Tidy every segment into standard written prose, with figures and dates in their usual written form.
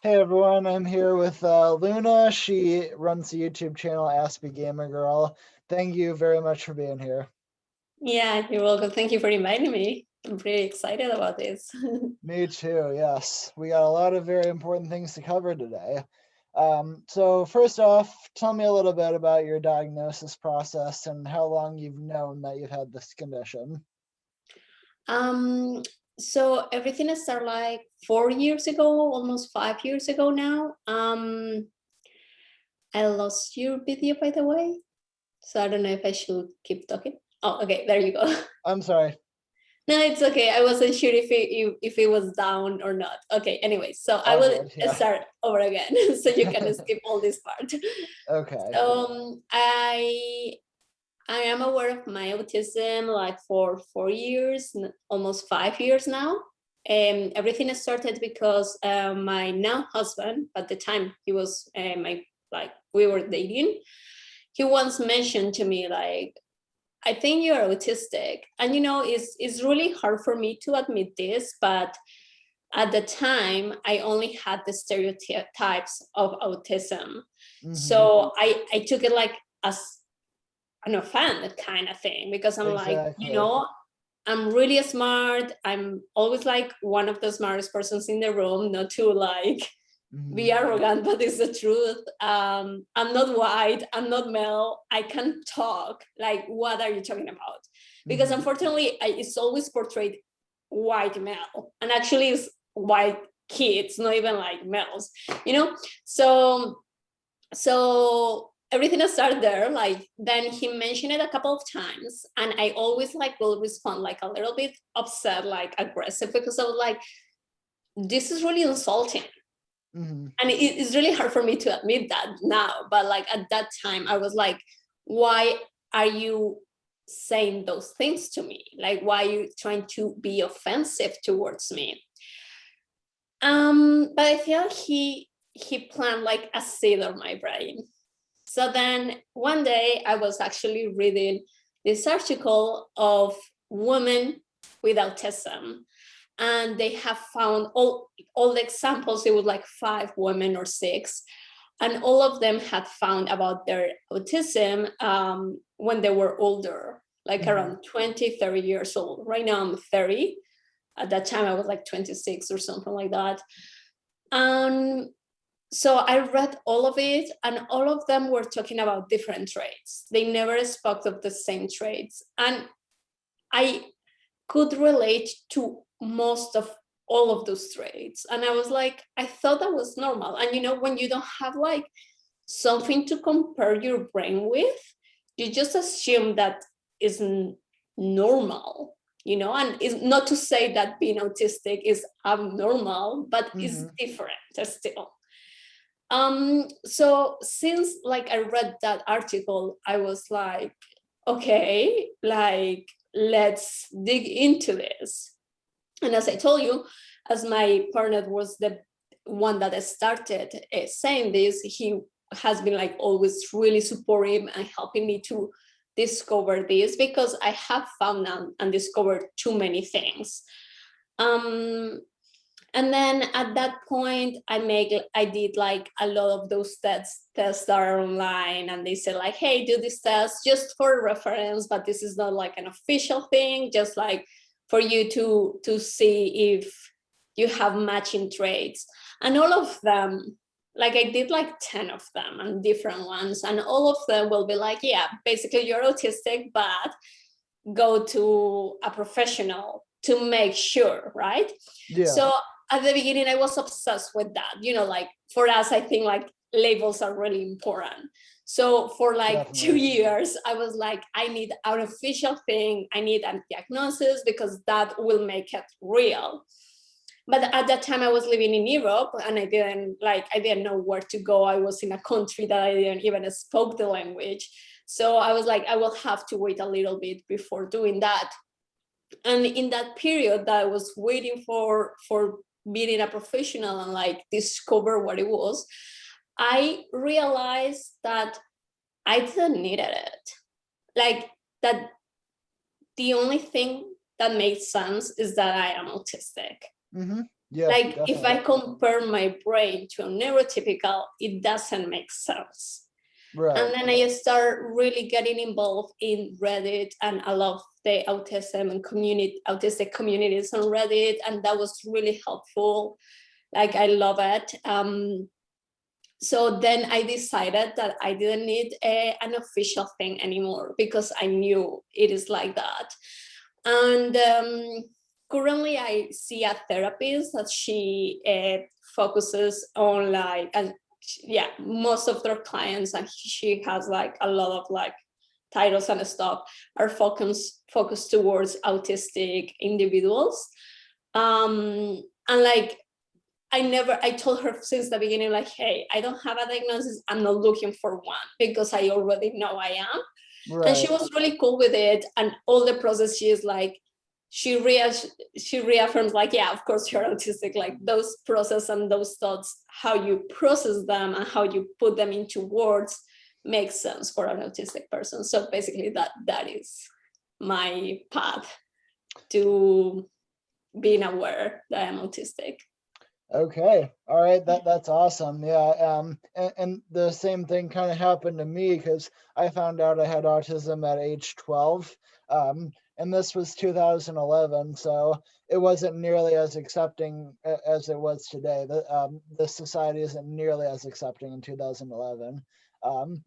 Hey everyone, I'm here with Luna. She runs the YouTube channel Aspie Gamer Girl. Thank you very much for being here. Yeah, you're welcome. Thank you for inviting me. I'm pretty excited about this. Me too, yes. We got a lot of very important things to cover today. So first off, tell me a little bit about your diagnosis process and how long you've known that you've had this condition. um, so everything started like 4 years ago, almost 5 years ago now. I lost your video, by the way. So I don't know if I should keep talking. Oh, okay, there you go. I'm sorry. No, it's okay. I wasn't sure if it was down or not. Okay, anyway, so I All will good, yeah. start over again so you can skip all this part. Okay. I am aware of my autism like for 4 years, almost 5 years now. And everything started because my now husband, at the time he was we were dating, he once mentioned to me like, I think you're autistic. And it's really hard for me to admit this, but at the time I only had the stereotypes of autism. So I took it like as an offend kind of thing, because I'm Exactly. I'm really smart. I'm always like one of the smartest persons in the room, not to like be arrogant, but it's the truth. I'm not white, I'm not male, I can talk. Like, what are you talking about? Because unfortunately, it's always portrayed white male, and actually it's white kids, not even like males, so everything started there. Like, then he mentioned it a couple of times, and I always like will respond like a little bit upset, like aggressive, because I was like, this is really insulting. And it's really hard for me to admit that now, but like at that time I was like, why are you saying those things to me? Like, why are you trying to be offensive towards me? But I feel he planned like a seed on my brain. So then one day I was actually reading this article of women with autism, and they have found all the examples. It was like 5 women or 6, and all of them had found about their autism when they were older, like around 20-30 years old. Right now I'm 30. At that time I was like 26 or something like that. So I read all of it, and all of them were talking about different traits. They never spoke of the same traits, and I could relate to most of all of those traits. And I was like, I thought that was normal. And when you don't have like something to compare your brain with, you just assume that is normal, and it's not to say that being autistic is abnormal, but it's different still. So since like I read that article, I was like, okay, like, let's dig into this. And as I told you, as my partner was the one that started saying this, he has been like always really supportive and helping me to discover this, because I have found out and discovered too many things. And then at that point, I did like a lot of those tests that are online, and they said like, hey, do this test just for reference, but this is not like an official thing, just like for you to see if you have matching traits. And all of them, like I did like 10 of them and different ones, and all of them will be like, yeah, basically you're autistic, but go to a professional to make sure, right? Yeah. So at the beginning I was obsessed with that, like for us, I think like labels are really important. So for like Definitely. 2 years I was like, I need an official thing, I need a diagnosis, because that will make it real. But at that time I was living in Europe, and I didn't know where to go. I was in a country that I didn't even spoke the language. So I was like, I will have to wait a little bit before doing that. And in that period that I was waiting for being a professional and like discover what it was, I realized that I didn't need it. Like, that the only thing that made sense is that I am autistic. Yeah, Like if I definitely. compare my brain to a neurotypical, it doesn't make sense. Right. And then I start really getting involved in Reddit, and I love the autism and autistic communities on Reddit, and that was really helpful. Like I love it. So then I decided that I didn't need an official thing anymore, because I knew it is like that. And currently I see a therapist that she focuses on like, and yeah, most of their clients, and she has like a lot of like titles and stuff, are focused towards autistic individuals. And like I told her since the beginning, like, hey, I don't have a diagnosis. I'm not looking for one, because I already know I am. And she Right. was really cool with it. And all the process, she is like, she reaffirms like, yeah, of course you're autistic. Like those process and those thoughts, how you process them and how you put them into words makes sense for an autistic person. So basically that is my path to being aware that I'm autistic. Okay. All right. That's awesome. Yeah. And the same thing kind of happened to me because I found out I had autism at age 12. And this was 2011, so it wasn't nearly as accepting as it was today. The society isn't nearly as accepting in 2011.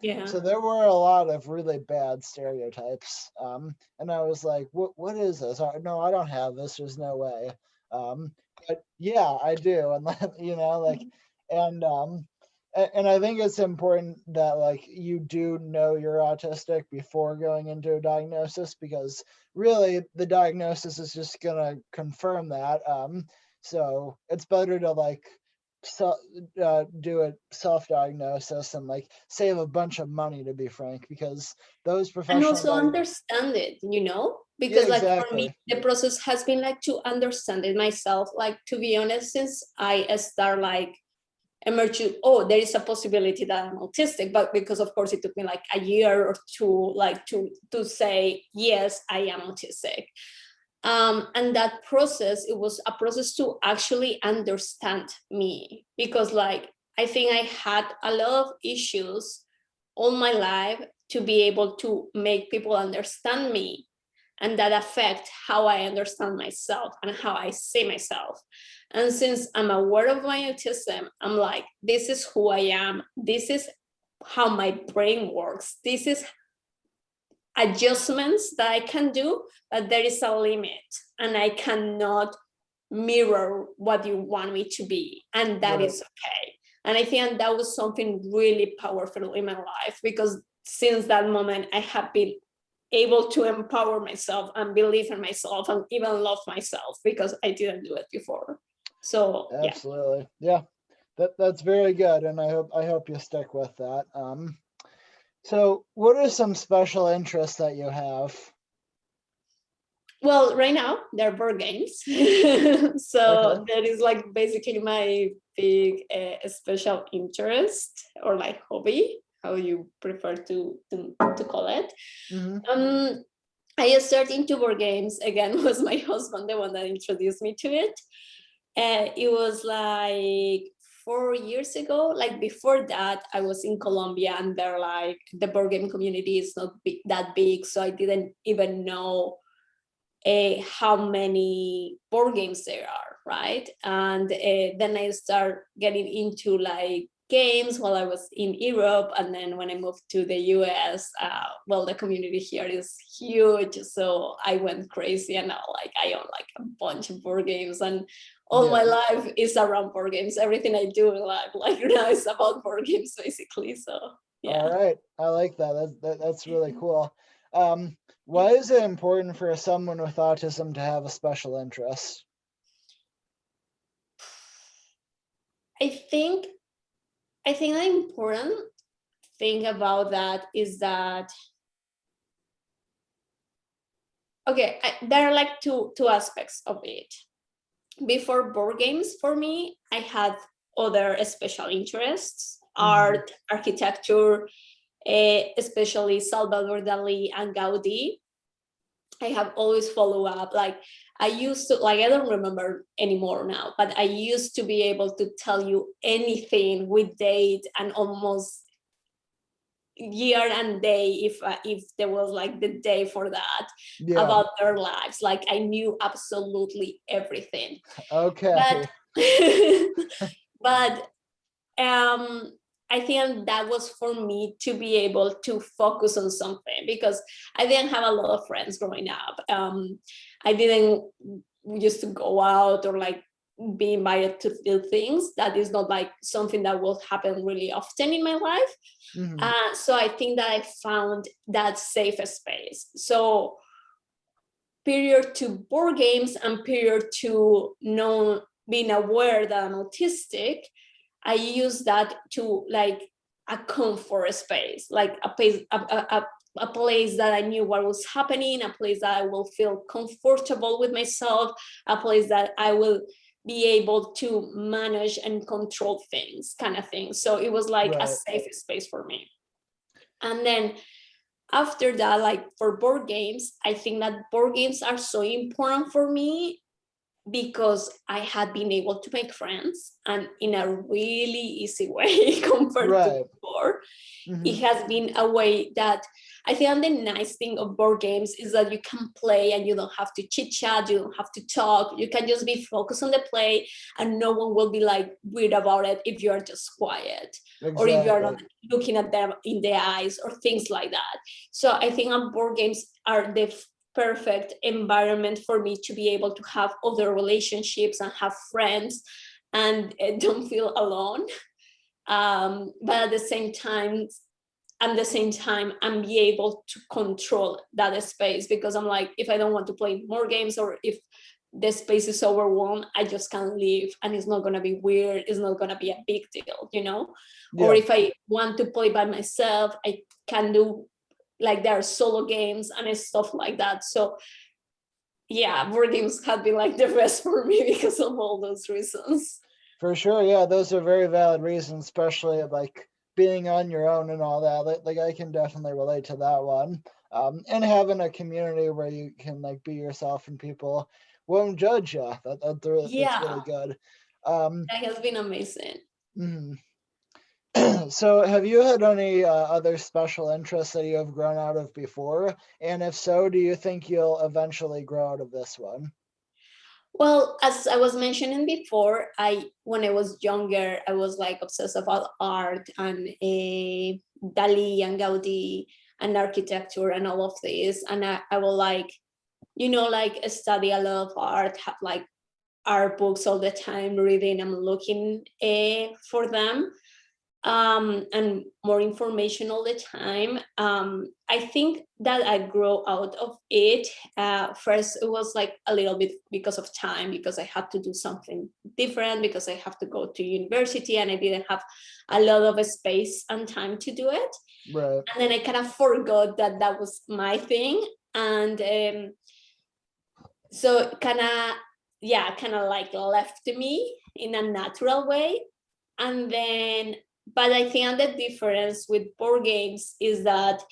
Yeah. So there were a lot of really bad stereotypes. And I was like, what is this? No, I don't have this. There's no way. But yeah, I do. And like, and and I think it's important that like you do know you're autistic before going into a diagnosis, because really the diagnosis is just gonna confirm that. So it's better to like so do a self-diagnosis and like save a bunch of money, to be frank, because those And professional also understand it, yeah, because like for me exactly. the process has been like to understand it myself. Like, to be honest, since I start like emerge, oh, there is a possibility that I'm autistic, but because of course it took me like a year or two, like to say yes, I am autistic. And that process, it was a process to actually understand me, because like I think I had a lot of issues all my life to be able to make people understand me, and that affect how I understand myself and how I see myself. And since I'm aware of my autism, I'm like, this is who I am, this is how my brain works, this is adjustments that I can do, but there is a limit, and I cannot mirror what you want me to be, and that Right. is okay. And I think that was something really powerful in my life, because since that moment I have been able to empower myself and believe in myself and even love myself, because I didn't do it before. So yeah. Absolutely. Yeah. That's very good, and I hope you stick with that. So what are some special interests that you have? Well, right now they're board games. Okay. So that is like basically my big special interest, or like hobby, how you prefer to call it. Mm-hmm. um I started into board games again. Was my husband the one that introduced me to it. It was like 4 years ago. Like before that, I was in Colombia, and they're like, the board game community is not that big, so I didn't even know how many board games there are, right? And then I start getting into like games while I was in Europe, and then when I moved to the US, well, the community here is huge, so I went crazy, and now like I own like a bunch of board games, and all my Yeah. life is around board games. Everything I do in life, like now, is about board games basically. So All yeah. right. I like that. That's really cool. Why is it important for someone with autism to have a special interest? I think the important thing about that is that, okay, there are like two aspects of it. Before board games, for me, I had other special interests: Mm-hmm. art, architecture, especially Salvador Dali and Gaudi. I have always followed up. Like I used to, like, I don't remember anymore now, but I used to be able to tell you anything with date and almost year and day if there was like the day for that, Yeah. about their lives. Like I knew absolutely everything. Okay. But I think that was for me to be able to focus on something, because I didn't have a lot of friends growing up. I didn't used to go out or like be invited to do things. That is not like something that will happen really often in my life. So I think that I found that safe space. So period to board games and period to being aware that I'm autistic, I use that to like a comfort space, like a place, a place that I knew what was happening, a place that I will feel comfortable with myself, a place that I will be able to manage and control things, kind of thing. So it was like a safe space for me. And then after that, like for board games, I think that board games are so important for me because I had been able to make friends, and in a really easy way compared to before. It has been a way that I think the nice thing of board games is that you can play and you don't have to chit chat, you don't have to talk, you can just be focused on the play, and no one will be like weird about it if you are just quiet, or if you are not looking at them in the eyes or things like that. So I think board games are the perfect environment for me to be able to have other relationships and have friends and don't feel alone. But at the same time, and be able to control that space, because I'm like, if I don't want to play more games, or if the space is overwhelmed, I just can't leave, and it's not going to be weird, it's not going to be a big deal, you know. Or if I want to play by myself, I can do, like, there are solo games and stuff like that. So yeah, board games have been like the best for me because of all those reasons. For sure, yeah, those are very valid reasons, especially like being on your own and all that. Like I can definitely relate to that one. And having a community where you can like be yourself and people won't judge you. That's really good. That has been amazing. So have you had any other special interests that you have grown out of before? And if so, do you think you'll eventually grow out of this one? Well, as I was mentioning before, when I was younger, I was like obsessed about art and Dali and Gaudi and architecture and all of this. And I will like, like study a lot of art, have like art books all the time, reading and looking for them. And more information all the time. I think that I grow out of it. First, it was like a little bit because of time, because I had to do something different, because I have to go to university and I didn't have a lot of space and time to do it. Right. And then I kind of forgot that that was my thing. And so kind of like left me in a natural way. And then, but I think the difference with board games is that,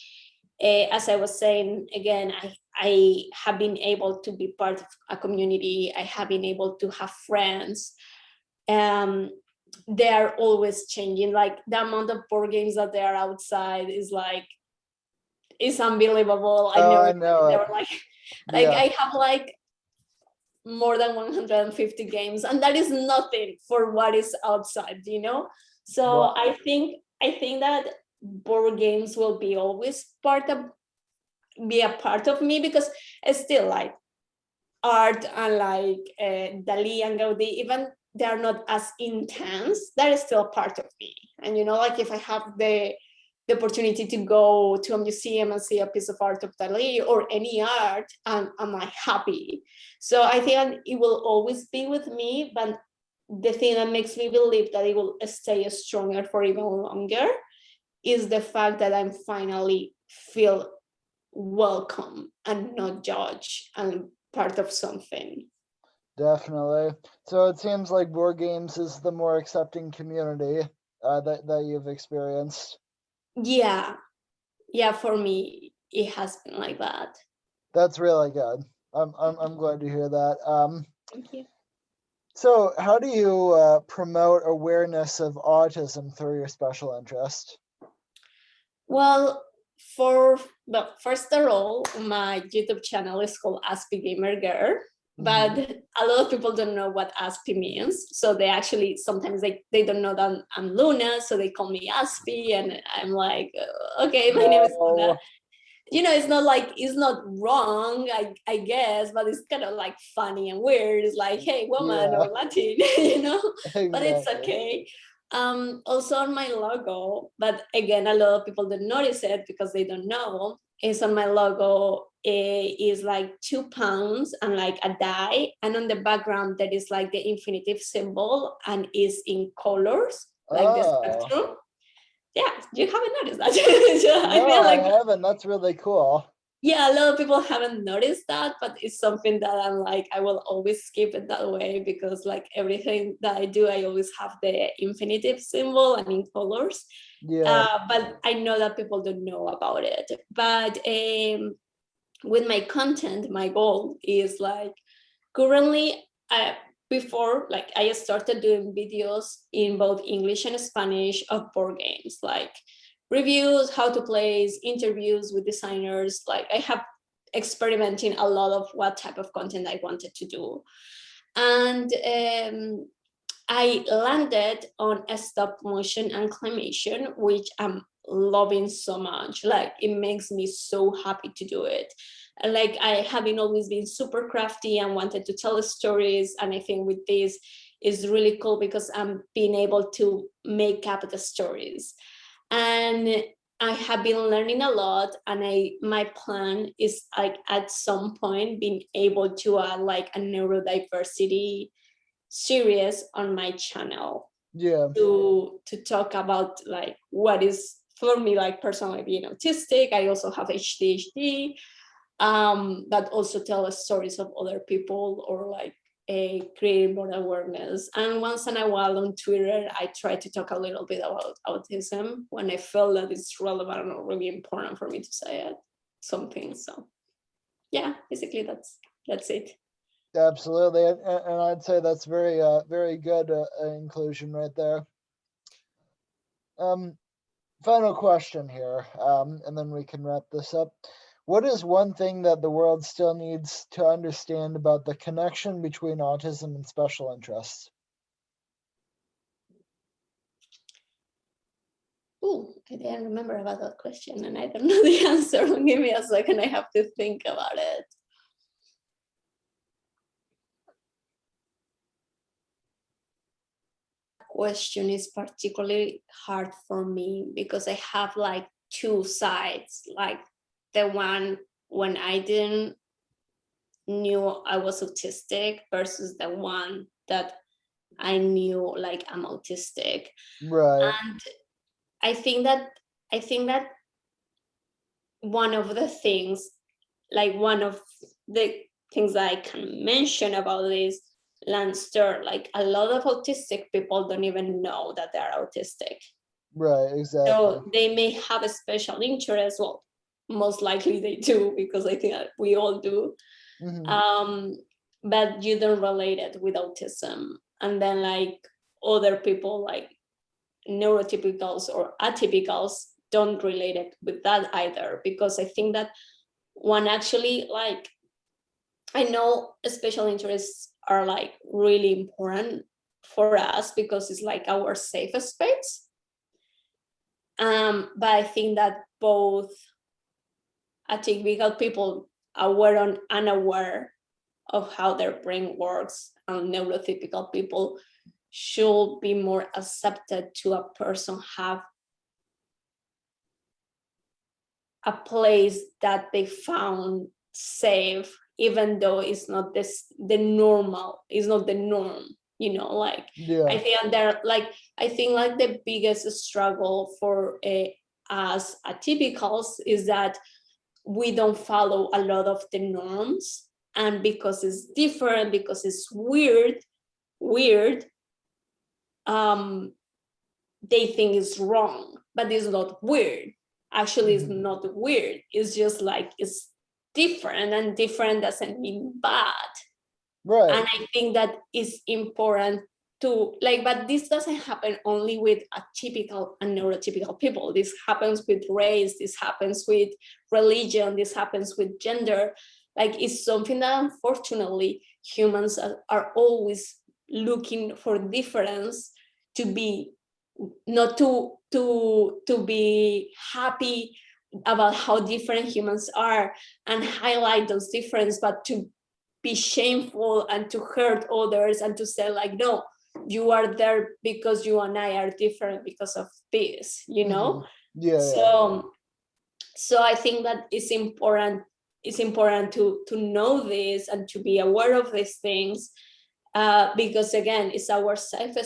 as I was saying, again, I have been able to be part of a community. I have been able to have friends. They are always changing. Like the amount of board games that they are outside is like, it's unbelievable. I know. They were like I have like more than 150 games, and that is nothing for what is outside, so wow. I think that board games will be always be a part of me, because it's still like art and like Dali and Gaudi, even they are not as intense, that is still part of me. And like if I have the opportunity to go to a museum and see a piece of art of Dali or any art, I'm like happy. So I think it will always be with me, but the thing that makes me believe that it will stay stronger for even longer is the fact that I'm finally feel welcome and not judged and part of something. Definitely. So it seems like board games is the more accepting community that you've experienced. Yeah, for me, it has been like that. That's really good. I'm glad to hear that. Thank you. So how do you promote awareness of autism through your special interest? Well, first of all, my YouTube channel is called Aspie Gamer Girl, but a lot of people don't know what Aspie means. So they actually sometimes they don't know that I'm Luna, so they call me Aspie, and I'm like, okay, my name is Luna. You know, it's not wrong, I guess, but it's kind of like funny and weird. It's like, hey, woman Yeah, or Latin, you know, but it's exactly. okay. Also on my logo, but again, a lot of people don't notice it because they don't know. Is on my logo is like 2 pounds and like a die, and on the background there is like the infinitive symbol and is in colors like the Oh, spectrum. Yeah, you haven't noticed that. So I no, feel I like, haven't. That's really cool. yeah, a lot of people haven't noticed that, but it's something that I'm like, I will always keep it that way because like everything that I do, I always have the infinitive symbol and in colors. Yeah, But I know that people don't know about it. But with my content, my goal is like currently, before like I started doing videos in both English and Spanish of board games, like reviews, how to play, interviews with designers. Like I have experimenting a lot of what type of content I wanted to do. And I landed on a stop motion and claymation, which I'm loving so much. Like it makes me so happy to do it. And like I haven't always been super crafty and wanted to tell stories. And I think with this is really cool because I'm being able to make up the stories. And I have been learning a lot, and my plan is like at some point being able to add like a neurodiversity series on my channel yeah, to talk about like what is for me like personally being autistic. I also have ADHD, but also tell stories of other people or like creating more awareness. And once in a while on Twitter, I try to talk a little bit about autism when I feel that it's relevant or really important for me to say it, something. So yeah, basically that's it. absolutely. And I'd say that's very good inclusion right there. Um, Final question here, and then we can wrap this up. What is one thing that the world still needs to understand about the connection between autism and special interests? Oh, I didn't remember about that question and I don't know the answer. Give me a second, I have to think about it. Question is particularly hard for me because I have like two sides, like the one when I didn't knew I was autistic versus the one that I knew like I'm autistic. Right. And I think that I think that one of the things, like one of the things that I can mention about this Lanster, like a lot of autistic people don't even know that they're autistic. Right. Exactly. So they may have a special interest. Well, most likely they do because I think that we all do. Hmm. Um, but you don't relate it with autism. And then like other people like neurotypicals or atypicals don't relate it with that either, because I think that one actually like, I know special interests are like really important for us because it's like our safe space. But I think that both atypical people, aware and unaware of how their brain works, and neurotypical people should be more accepted to a person have a place that they found safe, even though it's not the normal, it's not the norm, you know, like Yeah. I think they're like, I think like the biggest struggle for us atypicals is that we don't follow a lot of the norms, and because it's different, because it's weird, um they think it's wrong, but it's not weird. Actually, it's Hmm. not weird. It's just like it's different, and different doesn't mean bad. Right. And I think that is important to like, but this doesn't happen only with atypical and neurotypical people. This happens with race, this happens with religion, this happens with gender. Like, it's something that unfortunately humans are always looking for difference to be, not to be happy about how different humans are and highlight those differences, but to be shameful and to hurt others and to say like, no, you are there because you and I are different because of this, you know. Yeah. So I think that it's important to know this and to be aware of these things, because again, it's our safe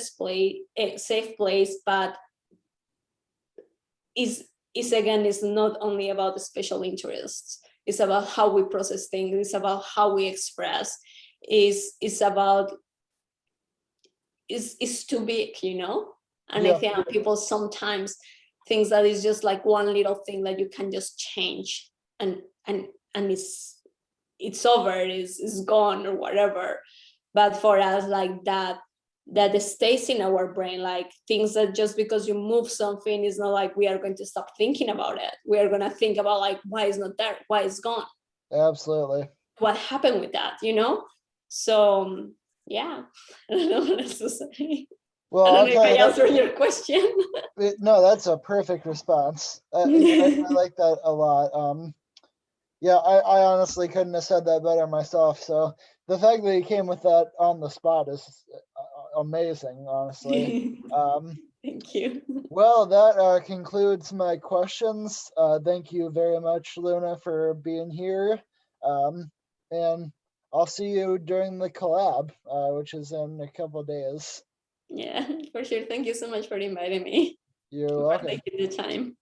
place, but is again, it's not only about the special interests. It's about how we process things. It's about how we express. It's about is too big, you know. And I think people sometimes think that it's just like one little thing that you can just change, and it's over, it's gone or whatever. But for us, like that stays in our brain, like things that just because you move something is not like we are going to stop thinking about it. We are going to think about like, why it's not there, why it's gone, Absolutely, what happened with that, you know. So yeah, I don't know what else to say. well, I don't know if I answered your question. No, that's a perfect response. I like that a lot. Yeah, I honestly couldn't have said that better myself. So the fact that he came with that on the spot is amazing, honestly. Thank you. Well, that concludes my questions. Thank you very much, Luna, for being here. And I'll see you during the collab, which is in a couple days. Yeah, for sure. Thank you so much for inviting me. You're For welcome. taking the time.